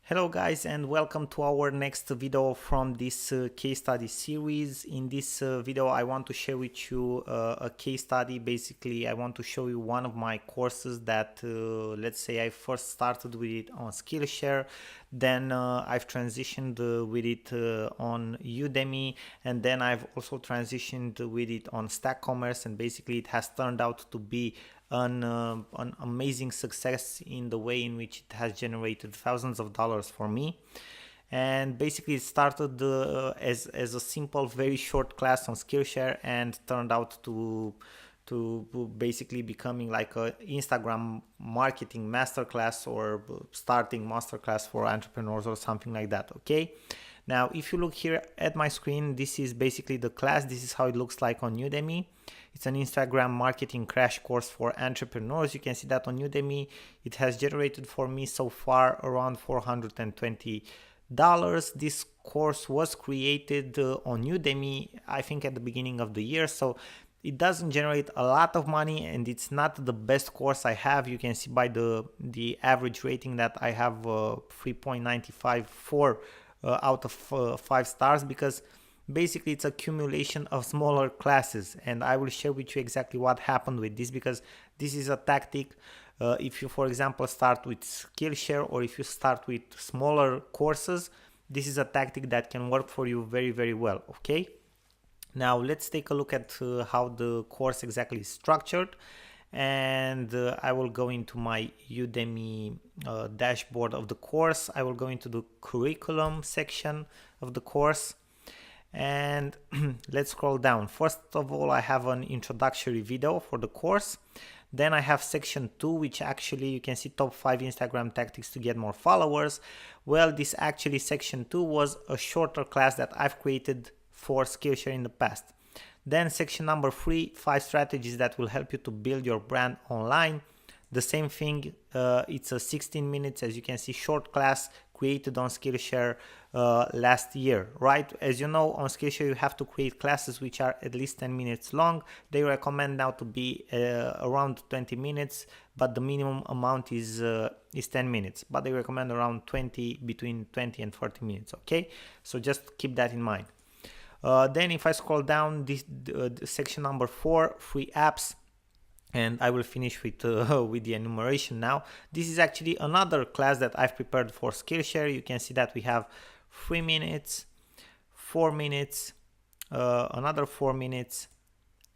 Hello guys, and welcome to our next video from this case study series. In this video I want to share with you a case study. Basically I want to show you one of my courses that let's say I first started with it on Skillshare, then I've transitioned with it on Udemy, and then I've also transitioned with it on Stack Commerce, and basically it has turned out to be an amazing success in the way in which it has generated thousands of dollars for me. And basically it started as a simple, very short class on Skillshare and turned out to basically becoming like a Instagram marketing masterclass or starting masterclass for entrepreneurs or something like that. Okay, now if you look here at my screen, this is basically the class. This is how it looks like on Udemy. It's an Instagram marketing crash course for entrepreneurs. You can see that on Udemy it has generated for me so far around $420. This course was created on Udemy, I think at the beginning of the year, so it doesn't generate a lot of money, and it's not the best course I have. You can see by the average rating that I have 3.95 out of 5 stars, because basically it's accumulation of smaller classes, and I will share with you exactly what happened with this, because this is a tactic. If you, for example, start with Skillshare, or if you start with smaller courses, this is a tactic that can work for you very, very well. Okay, now let's take a look at how the course exactly is structured, and I will go into my Udemy dashboard of the course. I will go into the curriculum section of the course, and let's scroll down. First of all, I have an introductory video for the course. Then I have section 2, which actually you can see top 5 Instagram tactics to get more followers. Well, this actually section 2 was a shorter class that I've created for Skillshare in the past. Then section number 3, 5 strategies that will help you to build your brand online. The same thing, it's a 16 minutes, as you can see, short class created on Skillshare last year, right? As you know, on Skillshare you have to create classes which are at least 10 minutes long. They recommend now to be around 20 minutes, but the minimum amount is 10 minutes, but they recommend around between 20 and 40 minutes. Okay, so just keep that in mind. Then if I scroll down, this section number 4, free apps, and I will finish with with the enumeration now. This is actually another class that I've prepared for Skillshare. You can see that we have 3 minutes, 4 minutes, another 4 minutes,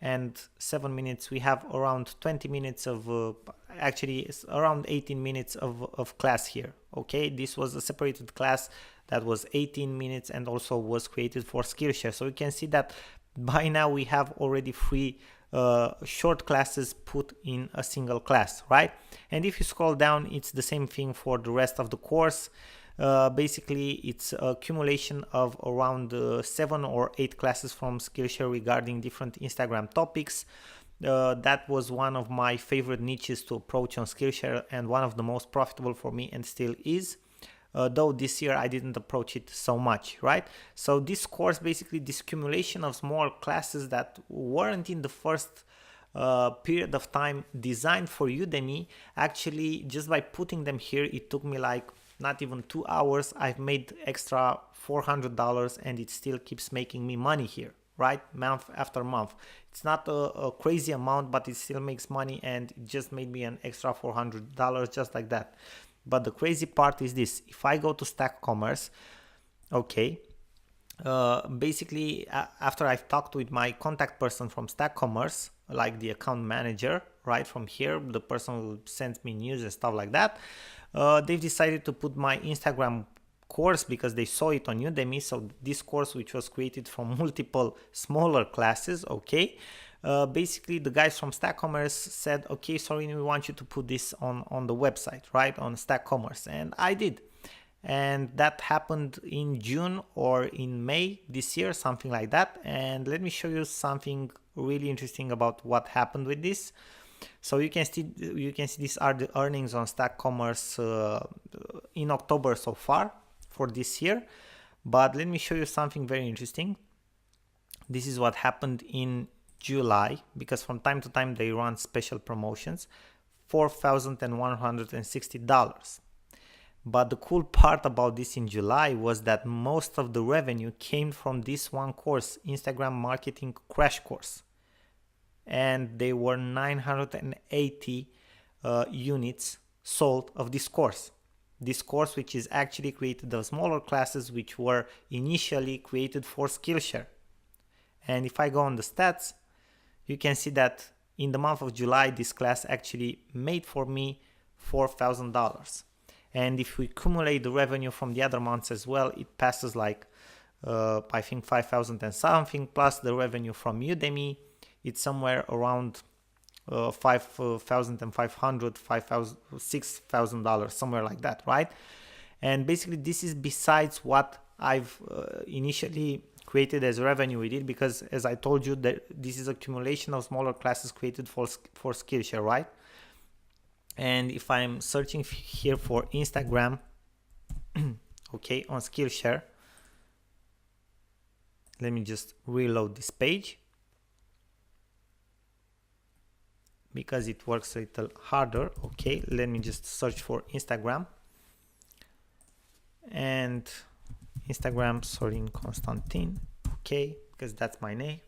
and 7 minutes. We have around 20 minutes of actually it's around 18 minutes of class here. Okay, this was a separated class that was 18 minutes and also was created for Skillshare. So you can see that by now we have already 3 short classes put in a single class, right? And if you scroll down, it's the same thing for the rest of the course. Basically it's accumulation of around 7 or 8 classes from Skillshare regarding different Instagram topics. That was one of my favorite niches to approach on Skillshare, and one of the most profitable for me, and still is. Though this year I didn't approach it so much, right? So this course, basically this accumulation of small classes that weren't in the first period of time designed for Udemy, actually just by putting them here, it took me like not even 2 hours. I've made extra $400, and it still keeps making me money here, right? Month after month. It's not a crazy amount, but it still makes money, and it just made me an extra $400 just like that. But the crazy part is this: if I go to Stack Commerce, okay, basically after I've talked with my contact person from Stack Commerce, like the account manager, right, from here, the person who sends me news and stuff like that, they've decided to put my Instagram course because they saw it on Udemy. So this course, which was created from multiple smaller classes, okay, basically the guys from Stack Commerce said, okay, sorry, we want you to put this on the website, right, on Stack Commerce. And I did, and that happened in June or in May this year, something like that. And let me show you something really interesting about what happened with this. So you can see these are the earnings on Stack Commerce in October so far for this year. But let me show you something very interesting. This is what happened in July, because from time to time they run special promotions. $4,160. But the cool part about this in July was that most of the revenue came from this one course, Instagram Marketing Crash Course. And they were 980 units sold of this course. This course, which is actually created the smaller classes, which were initially created for Skillshare. And if I go on the stats, you can see that in the month of July, this class actually made for me $4,000. And if we accumulate the revenue from the other months as well, it passes like, I think 5,000 and something, plus the revenue from Udemy. It's somewhere around $5,500, $6,000, somewhere like that, right? And basically this is besides what I've initially created as revenue with it, because as I told you, that this is accumulation of smaller classes created for Skillshare, right? And if I'm searching here for Instagram, okay, on Skillshare, let me just reload this page because it works a little harder. Okay, let me just search for Instagram, and Instagram Sorin Constantin, okay, because that's my name.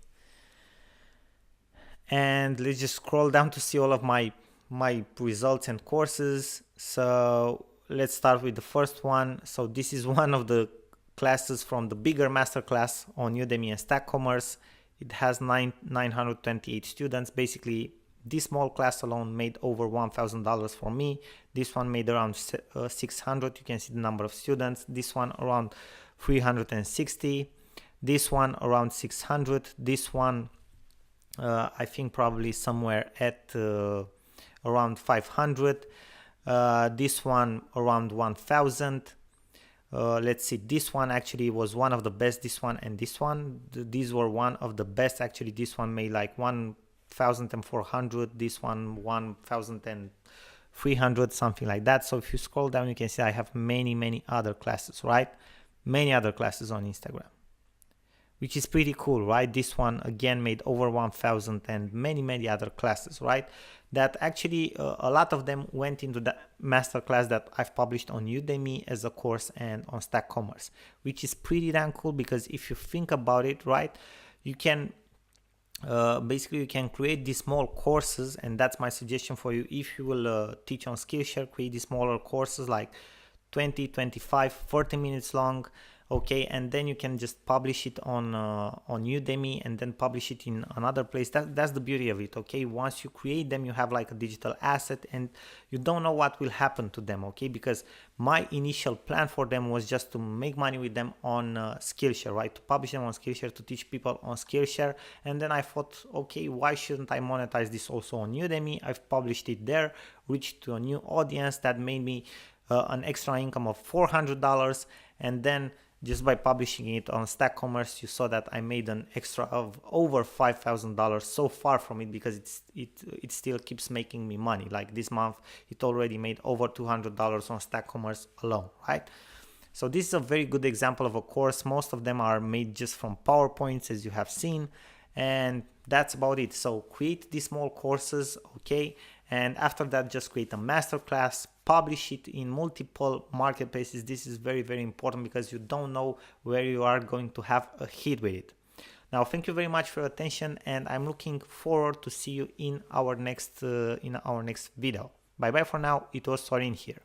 And let's just scroll down to see all of my results and courses. So let's start with the first one. So this is one of the classes from the bigger masterclass on Udemy and Stack Commerce. It has 928 students. Basically, this small class alone made over $1,000 for me. This one made around 600. You can see the number of students. This one around 360. This one around 600. This one, I think probably somewhere at around 500. This one around 1,000. Let's see, this one actually was one of the best, this one and this one. These were one of the best actually. This one made like 1,400, this one 1,300, something like that. So if you scroll down, you can see I have many other classes, right? Many other classes on Instagram, which is pretty cool, right? This one again made over 1,000, and many other classes, right? That actually a lot of them went into the masterclass that I've published on Udemy as a course and on Stack Commerce, which is pretty damn cool, because if you think about it, right, you can basically you can create these small courses, and that's my suggestion for you. If you will teach on Skillshare, create these smaller courses like 20, 25, 30 minutes long, okay, and then you can just publish it on Udemy and then publish it in another place. That's the beauty of it, okay? Once you create them, you have like a digital asset, and you don't know what will happen to them, okay? Because my initial plan for them was just to make money with them on Skillshare, right? To publish them on Skillshare, to teach people on Skillshare. And then I thought, okay, why shouldn't I monetize this also on Udemy? I've published it there, reached to a new audience that made me an extra income of $400, and then just by publishing it on Stack Commerce, you saw that I made an extra of over $5,000 so far from it, because it still keeps making me money. Like this month, it already made over $200 on Stack Commerce alone, right? So this is a very good example of a course. Most of them are made just from PowerPoints, as you have seen, and that's about it. So create these small courses, okay? And after that, just create a masterclass, publish it in multiple marketplaces. This is very important, because you don't know where you are going to have a hit with it. Now, thank you very much for your attention, and I'm looking forward to see you in our next video. Bye bye for now. It was Sorin here.